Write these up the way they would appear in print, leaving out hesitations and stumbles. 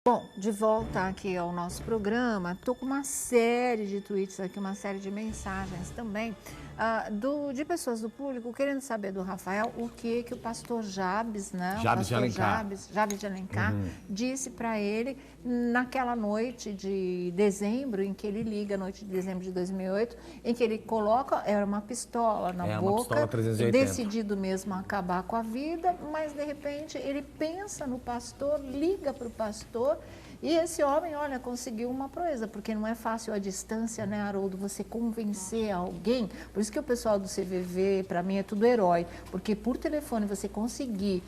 Bom, de volta aqui ao nosso programa, estou com uma série de tweets aqui, uma série de mensagens também de pessoas do público querendo saber do Rafael o que o pastor Jabes, né? Jabes de Alencar. Jabes de Alencar, disse para ele naquela noite de dezembro, em que ele liga, noite de dezembro de 2008, em que ele coloca, era uma pistola na boca, uma pistola 380. decidido mesmo a acabar com a vida, mas de repente ele pensa no pastor, liga para o pastor. E esse homem, olha, conseguiu uma proeza, porque não é fácil à distância, né, Haroldo, você convencer alguém. Por isso que o pessoal do CVV, para mim, é tudo herói, porque por telefone você conseguir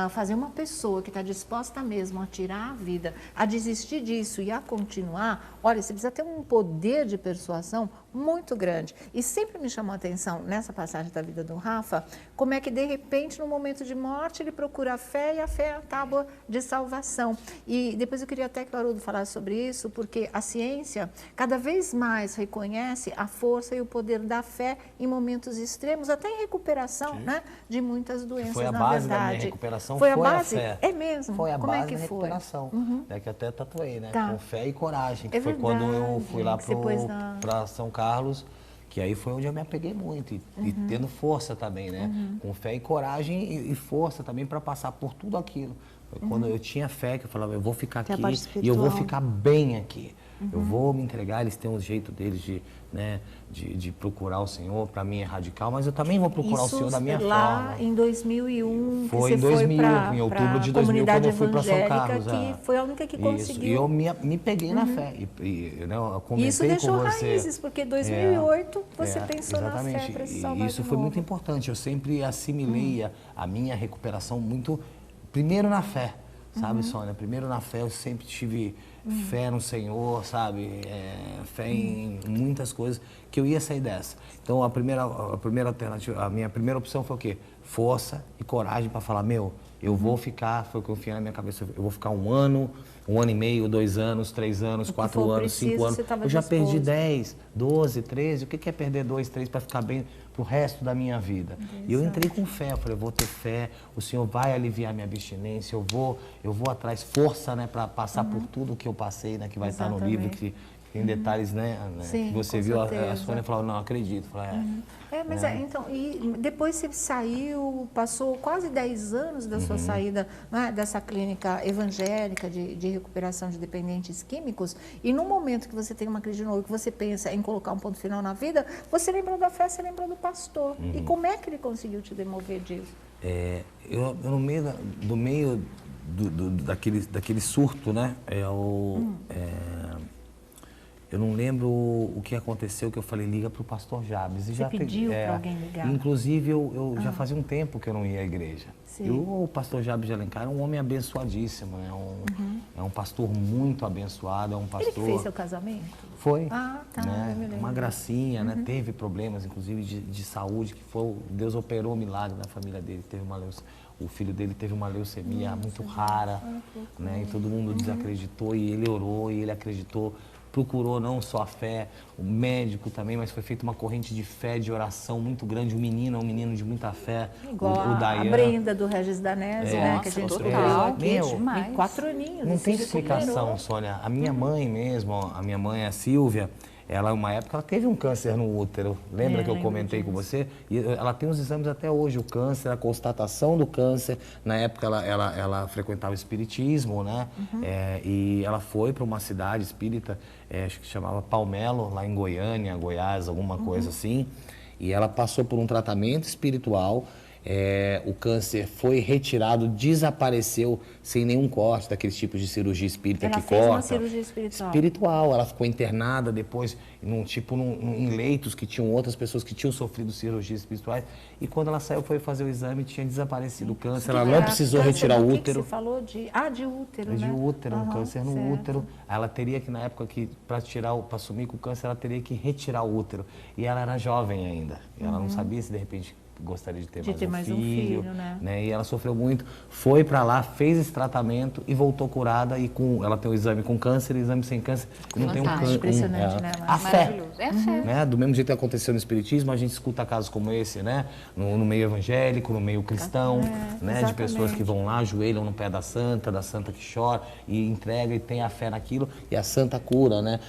fazer uma pessoa que está disposta mesmo a tirar a vida, a desistir disso e a continuar, olha, você precisa ter um poder de persuasão muito grande. E sempre me chamou a atenção, nessa passagem da vida do Rafa, como é que, de repente, no momento de morte, ele procura a fé, e a fé é a tábua de salvação. E depois eu queria até que o Haroldo falasse sobre isso, porque a ciência cada vez mais reconhece a força e o poder da fé em momentos extremos, até em recuperação, né, de muitas doenças, foi a na base verdade. da minha recuperação, foi a a base? fé. É mesmo? Foi a Como base é que da foi? recuperação, que até tatuei, né? Tá. Com fé e coragem, que É foi verdade, quando eu fui lá que você pôs na... para São Carlos, que aí foi onde eu me apeguei muito, e tendo força também, né? Com fé e coragem e força também para passar por tudo aquilo. Foi quando eu tinha fé, que eu falava, eu vou ficar aqui e eu vou ficar bem aqui. Eu vou me entregar, eles têm um jeito deles de procurar o Senhor, para mim é radical, mas eu também vou procurar o Senhor da minha lá forma. em 2001, Foi que em você 2000, foi em outubro de 2000, quando eu fui para São Carlos. Que foi a única que Isso, conseguiu. e eu me peguei na fé. Eu comentei Isso deixou com você. raízes, porque em 2008 você pensou exatamente. na fé para se salvar Isso de foi novo. muito importante. Eu sempre assimilei a minha recuperação muito, primeiro na fé, sabe, Sônia? Primeiro na fé, eu sempre tive fé no Senhor, sabe? Fé em muitas coisas, que eu ia sair dessa. Então, a primeira alternativa, a minha primeira opção foi o quê? Força e coragem para falar, eu vou ficar, foi o que eu enfiei na minha cabeça, eu vou ficar um ano e meio, 2 anos, 3 anos, 4 anos, 5 anos. Eu já perdi 10, 12, 13, o que é perder 2, 3 para ficar bem pro resto da minha vida? E eu entrei com fé, eu falei, eu vou ter fé, o Senhor vai aliviar minha abstinência, eu vou atrás, força, né, para passar por tudo que eu passei, né, que vai estar no livro, que tem detalhes, né, Sim, que você viu, a Sônia falou, não, acredito. Falei, então, e depois você saiu, passou quase 10 anos da sua saída, né, dessa clínica evangélica de recuperação de dependentes químicos, e no momento que você tem uma crise de novo, que você pensa em colocar um ponto final na vida, você lembrou da fé, você lembrou do pastor. E como é que ele conseguiu te demover disso? Eu no meio daquele surto, né, eu não lembro o que aconteceu, que eu falei, liga para o pastor Jabes. Você pediu para alguém ligar? Inclusive, eu já fazia um tempo que eu não ia à igreja. Sim. E o pastor Jabes de Alencar é um homem abençoadíssimo, é um pastor muito abençoado, é um pastor... Ele que fez seu casamento? Foi, tá, né? eu me lembro. Uma gracinha, né? Teve problemas, inclusive, de saúde, que foi, Deus operou um milagre na família dele, o filho dele teve uma leucemia muito rara, né? E todo mundo desacreditou, e ele orou, e ele acreditou, procurou não só a fé, o médico também, mas foi feita uma corrente de fé, de oração muito grande. O menino é um menino de muita fé. Igual o a Brenda do Regis Danese, né? Que a gente total, aqui, demais. 4 aninhos. Não tem explicação, Sônia. A minha mãe mesmo, a minha mãe, a Silvia, ela, uma época, ela teve um câncer no útero. Lembra que eu comentei com você? E ela tem os exames até hoje, o câncer, a constatação do câncer. Na época, ela frequentava o espiritismo, né? E ela foi para uma cidade espírita, acho que chamava Palmelo, lá em Goiânia, Goiás, alguma coisa assim. E ela passou por um tratamento espiritual. O câncer foi retirado, desapareceu sem nenhum corte, daqueles tipos de cirurgia espírita que corta. Ela fez uma cirurgia espiritual. Ela ficou internada depois em leitos que tinham outras pessoas que tinham sofrido cirurgias espirituais. E quando ela saiu, foi fazer o exame, tinha desaparecido o câncer. Ela não precisou retirar o útero. Você falou de útero, né? De útero, um câncer no útero. Ela teria que, na época, para assumir com o câncer, ela teria que retirar o útero. E ela era jovem ainda. Ela não sabia se, de repente, gostaria de ter, mais um filho, né? E ela sofreu muito, foi para lá, fez esse tratamento e voltou curada. E ela tem o exame com câncer, exame sem câncer. Não tem impressionante, né? A fé. É a fé. Né? Do mesmo jeito que aconteceu no Espiritismo, a gente escuta casos como esse, né? No meio evangélico, no meio cristão, né? De pessoas que vão lá, ajoelham no pé da santa que chora e entrega e tem a fé naquilo e a santa cura, né?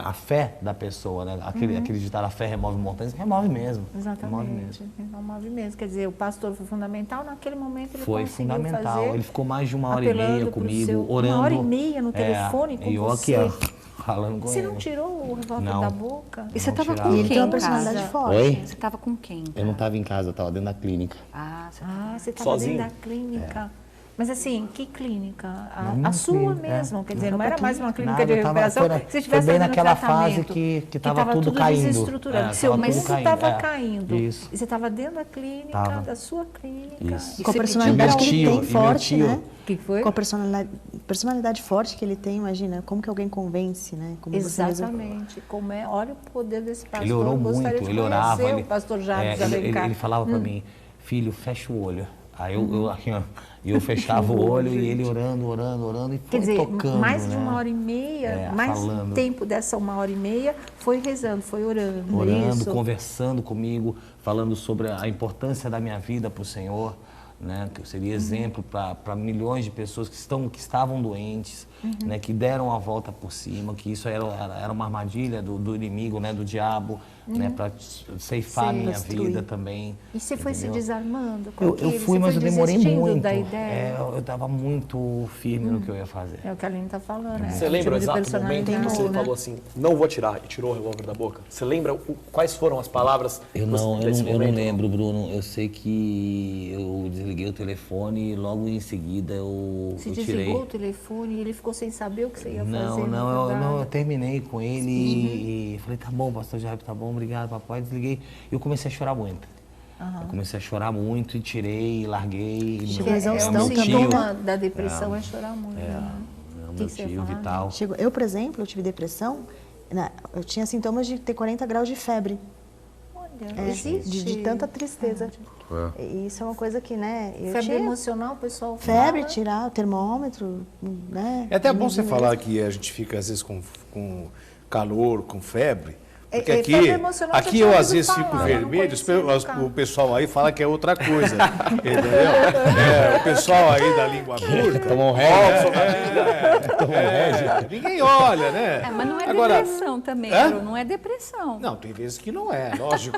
A fé da pessoa, né? Aquele ditado, a fé remove montanhas, remove mesmo. Exatamente, remove mesmo. Quer dizer, o pastor foi fundamental, naquele momento ele foi conseguiu fundamental, fazer, ele ficou mais de 1h30 comigo, orando. 1h30 no telefone com e eu você. aqui, ó, falando com Você ele. não tirou o revólver da boca? E você estava com Ele tem quem uma em personalidade casa? forte. Oi? Você estava com quem? Eu não estava em casa, eu estava dentro da clínica. Você estava dentro da clínica. Mas assim, que clínica? A sua mesmo, quer dizer, não era mais uma clínica de recuperação. Foi Se estivesse bem fazendo naquela tratamento, fase que estava tudo caindo. desestruturado. Seu tava mundo tudo caindo. estava caindo. Isso. E você estava dentro da clínica, Tava. da sua clínica. Isso. Com a você personalidade que ele pediu- tem e meu forte, tio- né? O que foi? Com a personalidade forte que ele tem, imagina, como que alguém convence, né? Como você mesmo- Exatamente. Como é, olha o poder desse pastor. Ele orou Eu gostaria muito, de ele orava. conhecer o pastor Jabes Alencar. Ele falava para mim, filho, fecha o olho. Aí eu fechava o olho e ele orando e foi Quer dizer, tocando, mais de né? 1h30, mais falando. tempo dessa 1h30, foi rezando, foi orando. Orando, isso. conversando comigo, falando sobre a importância da minha vida para o Senhor, né? Que eu seria exemplo para milhões de pessoas que estavam doentes, né? Que deram a volta por cima, que isso era uma armadilha do inimigo, né? Do diabo, né? Para ceifar a minha destruir. vida também. E você foi se entendeu? desarmando com Eu aquilo? fui, Você mas foi eu demorei desistindo muito. da ideia? Eu estava muito firme no que eu ia fazer. É o que a Aline está falando, né? Você lembra o Tipo de exato momento que personalidade, você né? falou assim, não vou tirar, e tirou o revólver da boca? Você lembra quais foram as palavras desse Eu não momento? lembro, Bruno. Eu sei que eu desliguei o telefone e logo em seguida eu Você tirei. desligou o telefone e ele ficou sem saber o que você ia fazer? Eu terminei com ele e falei, tá bom, pastor Jair, tá bom, obrigado, papai. Desliguei e eu comecei a chorar muito. Eu comecei a chorar muito e tirei, larguei. Chegou a exaustão meu O também, tio, sintoma da depressão é chorar muito. né? o O meu que você ia tio falar? Vital. Eu, por exemplo, eu tive depressão, eu tinha sintomas de ter 40 graus de febre. Olha, existe. De tanta tristeza. E isso é uma coisa que, né? Eu Febre tinha emocional, o pessoal febre, fala. tirar o termômetro, né? É até bom você falar que a gente fica, às vezes, com calor, com febre. Porque É, aqui, febre emocional eu aqui já eu tinha às vezes ouvido fico falar, eu não vermelho, conhecia o caso. o pessoal aí fala que é outra coisa. Entendeu? O pessoal aí da língua curta. Tomou um Ninguém olha, né? Mas não é Agora, depressão também, Hã? Bru, não é depressão. Não, tem vezes que não é, lógico.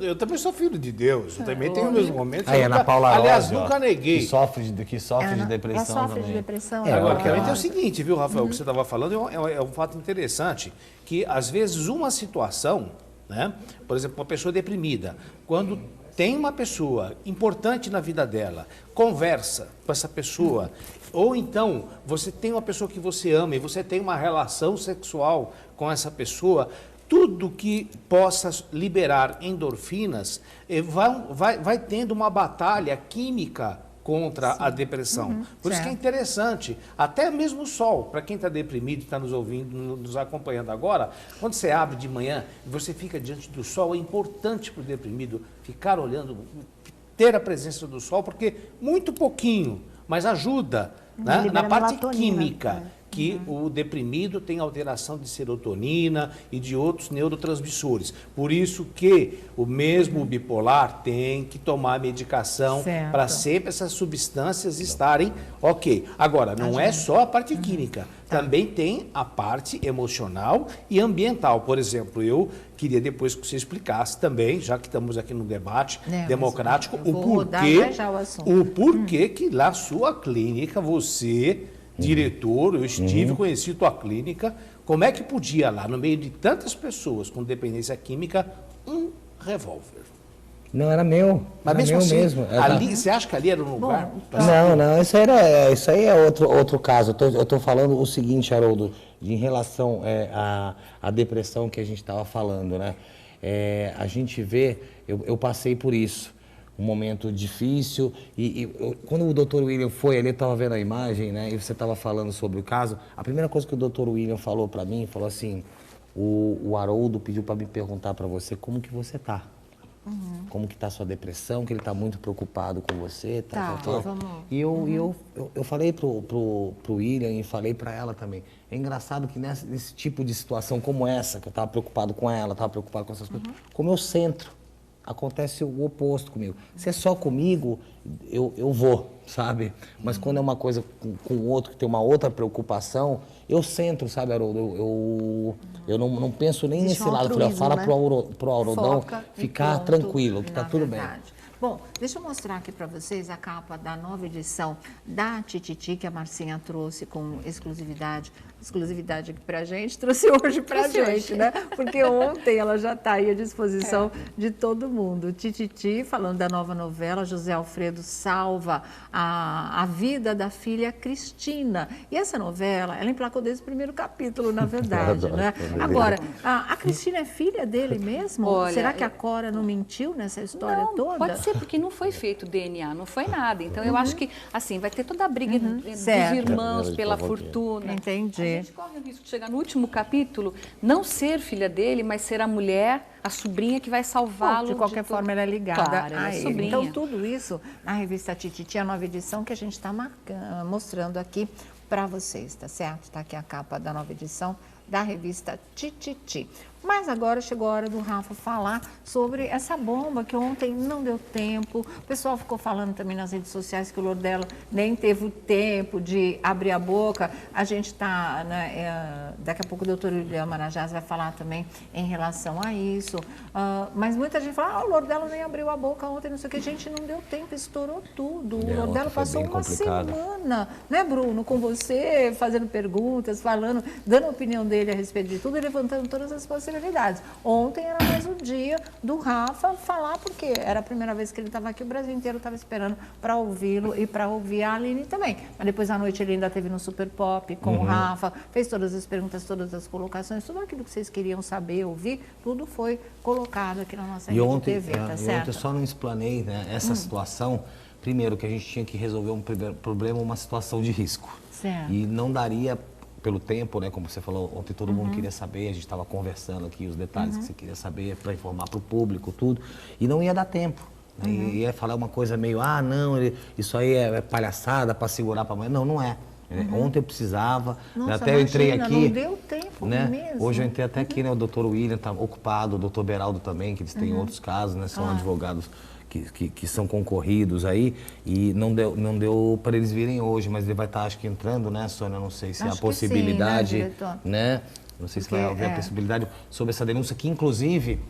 Eu também sou filho de Deus. Eu também tenho meus momentos. Aí, eu Ana nunca- Paula aliás, Rosa, ó, nunca neguei. Que sofre de Ela depressão sofre também. de depressão. Agora, ela- também tem o seguinte, viu, Rafael, o que você estava falando é um fato interessante, que às vezes uma situação, né, por exemplo, uma pessoa deprimida, quando tem uma pessoa importante na vida dela, conversa com essa pessoa, ou então você tem uma pessoa que você ama e você tem uma relação sexual com essa pessoa, tudo que possa liberar endorfinas vai tendo uma batalha química contra a depressão. Por isso que é certo. interessante, até mesmo o sol, para quem está deprimido e está nos ouvindo, nos acompanhando agora, quando você abre de manhã e você fica diante do sol, é importante para o deprimido ficar olhando, ter a presença do sol, porque muito pouquinho, mas ajuda, né, libera na parte melatonina, química. Que o deprimido tem alteração de serotonina e de outros neurotransmissores. Por isso que o mesmo bipolar tem que tomar medicação Certo. para sempre essas substâncias estarem ok. Agora, não é só a parte química, também tem a parte emocional e ambiental. Por exemplo, eu queria depois que você explicasse também, já que estamos aqui no debate mas democrático, eu o vou rodar porquê, já já o assunto. o porquê que na sua clínica você, diretor, eu estive, conheci tua clínica, como é que podia lá, no meio de tantas pessoas com dependência química, um revólver? Não, era meu. Mas Era mesmo meu assim, mesmo. Era- ali, você acha que ali era um lugar? Não, isso aí é outro caso. Eu tô falando o seguinte, Haroldo, em relação à depressão que a gente estava falando, né? A gente vê, eu passei por isso, um momento difícil, quando o Dr. William foi ali, eu estava vendo a imagem, né? E você estava falando sobre o caso, a primeira coisa que o Dr. William falou para mim, falou assim, o Haroldo pediu para me perguntar para você como que você tá. Como que tá a sua depressão, que ele tá muito preocupado com você, Tá, vamos. E eu falei pro William e falei para ela também. É engraçado que nesse tipo de situação como essa, que eu estava preocupado com ela, estava preocupado com essas coisas, como eu centro, acontece o oposto comigo. Se é só comigo, eu vou, sabe? Mas quando é uma coisa com o outro, que tem uma outra preocupação, eu centro, sabe, Haroldo? Eu não penso nem Existe nesse um lado. Eu falei, altruísmo, fala né? pro Haroldão Foca e ficar ponto, tranquilo, que tá na tudo bem. verdade. Bom, deixa eu mostrar aqui para vocês a capa da nova edição da Tititi, que a Marcinha trouxe com exclusividade aqui pra gente, trouxe hoje pra gente, né? Porque ontem ela já está aí à disposição de todo mundo. Tititi, falando da nova novela, José Alfredo salva a vida da filha Cristina. E essa novela, ela emplacou desde o primeiro capítulo, na verdade, né? Agora, a Cristina é filha dele mesmo? Olha, Será que a Cora não mentiu nessa história toda? Pode ser, porque não foi feito DNA, não foi nada. Então, eu acho que, assim, vai ter toda a briga dos Certo. irmãos pela fortuna. Entendi. A gente corre o risco de chegar no último capítulo, não ser filha dele, mas ser a mulher, a sobrinha que vai salvá-lo. De qualquer forma, ela é ligada Claro, ela a é ele. sobrinha. Então, tudo isso na revista Tititi, a nova edição que a gente está mostrando aqui para vocês, tá certo? Está aqui a capa da nova edição da revista Tititi. Mas agora chegou a hora do Rafa falar sobre essa bomba que ontem não deu tempo. O pessoal ficou falando também nas redes sociais que o Lordelo nem teve o tempo de abrir a boca. A gente está, né, daqui a pouco o doutor William Marajás vai falar também em relação a isso. Mas muita gente fala, o Lordelo nem abriu a boca ontem, não sei o que. Gente, não deu tempo, estourou tudo. O Lordelo ontem foi passou bem uma complicado. semana, né, Bruno, com você, fazendo perguntas, falando, dando a opinião dele a respeito de tudo e levantando todas as possibilidades. Ontem era mais um dia do Rafa falar, porque era a primeira vez que ele estava aqui, o Brasil inteiro estava esperando para ouvi-lo e para ouvir a Aline também. Mas depois à noite ele ainda esteve no Super Pop com o Rafa, fez todas as perguntas, todas as colocações, tudo aquilo que vocês queriam saber, ouvir, tudo foi colocado aqui na nossa rede TV, tá ontem certo? eu só não explanei, né, essa situação. Primeiro, que a gente tinha que resolver um problema, uma situação de risco. Certo. E não daria, pelo tempo, né, como você falou, ontem todo mundo queria saber, a gente estava conversando aqui os detalhes que você queria saber para informar para o público, tudo, e não ia dar tempo. Né? Ia falar uma coisa meio, não, isso aí é palhaçada para segurar para amanhã. Não, não é. Ontem eu precisava, Nossa, até eu entrei imagina, aqui. não deu tempo né? mesmo. Hoje eu entrei até aqui, né? O doutor William está ocupado, o doutor Beraldo também, que eles têm outros casos, né? São advogados que são concorridos aí, e não deu para eles virem hoje, mas ele vai estar, acho que, entrando, né, Sônia? Não sei se Acho há que possibilidade, sim, né, diretor? né? Não sei se vai Porque, haver a possibilidade sobre essa denúncia, que inclusive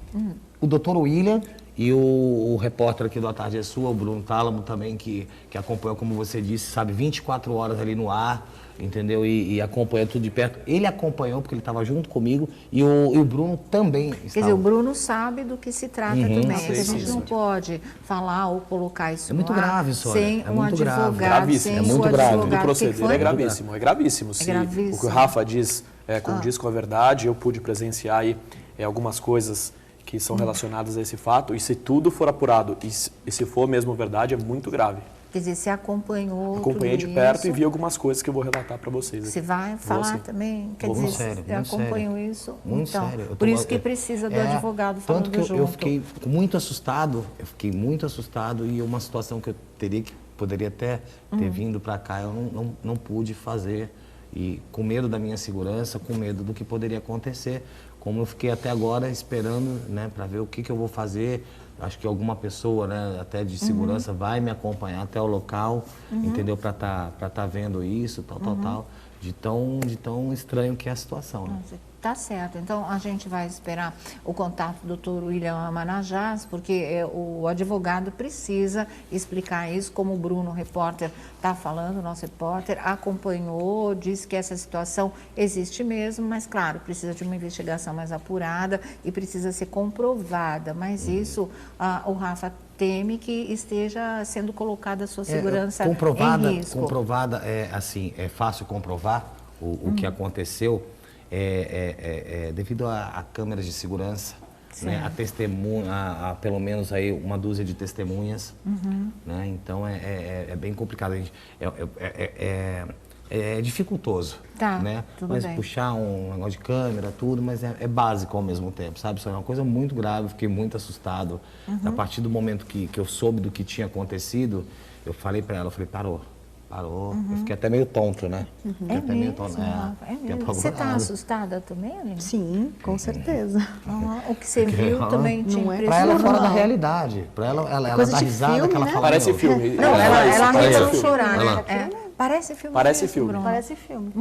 o doutor William e o repórter aqui do A Tarde é Sua, o Bruno Tálamo também, que acompanhou, como você disse, sabe, 24 horas ali no ar, entendeu? E acompanha tudo de perto. Ele acompanhou, porque ele estava junto comigo, e o Bruno também estava. Quer dizer, o Bruno sabe do que se trata também. É que a sim, gente sim. não pode falar ou colocar isso É muito no ar grave, Sônia. sem É um muito grave. advogado, Gravíssimo. sem É muito o grave. O advogado. proceder que foi? é gravíssimo, é gravíssimo. Se gravíssimo. o que o Rafa diz condiz com a verdade, eu pude presenciar aí algumas coisas que são relacionadas a esse fato, e se tudo for apurado, e se for mesmo verdade, é muito grave. Quer dizer, você acompanhou Acompanhei de tudo perto isso. e vi algumas coisas que eu vou relatar para vocês aqui. Você vai Vou falar sim. também? Quer Vou dizer, muito sério, você muito acompanhou sério. isso? Muito então, sério. por isso que precisa do advogado falando Tanto que junto. eu fiquei muito assustado, e uma situação que eu poderia até ter vindo para cá, eu não pude fazer, e com medo da minha segurança, com medo do que poderia acontecer, como eu fiquei até agora esperando, né, para ver o que eu vou fazer. Acho que alguma pessoa, né, até de segurança, vai me acompanhar até o local, entendeu? Para tá vendo isso, tal, de tão estranho que é a situação, né? Tá certo. Então, a gente vai esperar o contato do Dr. William Marajás, porque o advogado precisa explicar isso, como o Bruno, repórter, está falando, o nosso repórter, acompanhou, disse que essa situação existe mesmo, mas, claro, precisa de uma investigação mais apurada e precisa ser comprovada. Mas isso, o Rafa teme que esteja sendo colocada a sua segurança em risco. Comprovada, é fácil comprovar o que aconteceu. Devido a câmeras de segurança, né, a testemunha, a pelo menos aí uma dúzia de testemunhas, né, então é bem complicado. é dificultoso, Tá, né? tudo Mas bem. puxar um negócio de câmera, tudo, mas é básico ao mesmo tempo, sabe? Isso é uma coisa muito grave, eu fiquei muito assustado. A partir do momento que eu soube do que tinha acontecido, eu falei pra ela, eu falei, parou. Eu fiquei até meio tonto, né? Fiquei até meio tonto, Rafa, é fiquei mesmo. Você está apavorado. assustada também, Aline? Sim, com certeza. O que você viu também te Não é? Pra ela é fora da impressionou? realidade. Pra ela Coisa dá de risada filme, que ela né? fala. Parece meu, filme. Não, ela Parece resolveu filme. chorar, Olha né? lá. Parece filme Parece mesmo, filme. Bruno. Parece filme.